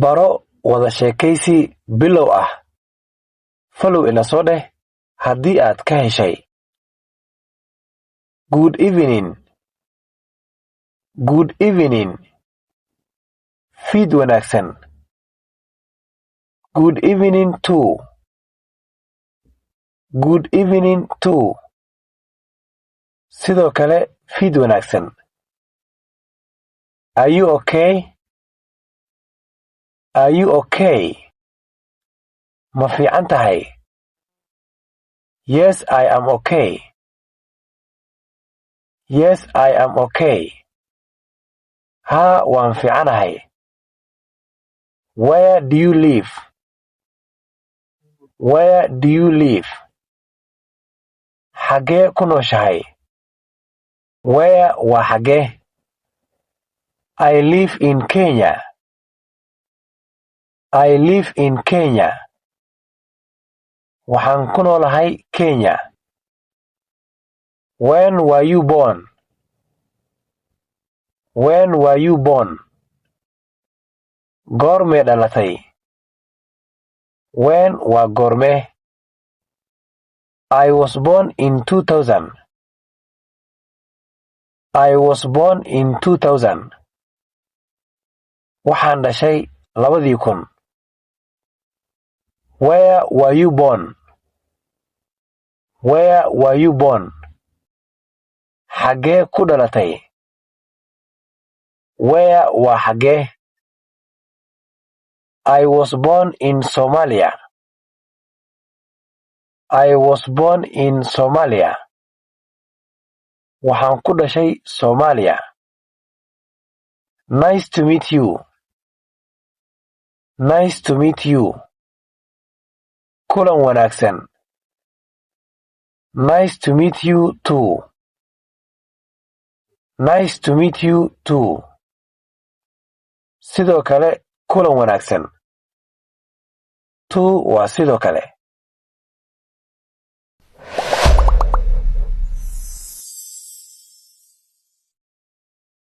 Baro wada sheekaysi bilow ah. Follow ina soo dheh haddii aad ka heshay. Good evening. Good evening. Fiid wanaagsan. Good evening too. Good evening too. Sidoo kale fiid wanaagsan. Are you okay? Are you okay? Ma fiican tahay? Yes, I am okay. Yes, I am okay. Haa, waan fiicanahay. Where do you live? Where do you live? Xagee ku nooshahay? Where waa xagee? I live in Kenya. I live in Kenya. Waxaan ku noolahay Kenya. When were you born? When were you born? Goormee dhalatay? When waa goormee? I was born in 2000. I was born in 2000. Waxaan dhashay 2000. Where were you born? Where were you born? Xagee ku dhalatay? Where waa xagee? I was born in Somalia. I was born in Somalia. Waxaan ku dhashay Soomaaliya. Nice to meet you. Nice to meet you. Kulan wanaagsan. Nice to meet you too. Nice to meet you too. Sidoo kale kulan wanaagsan. Too waa sidoo kale.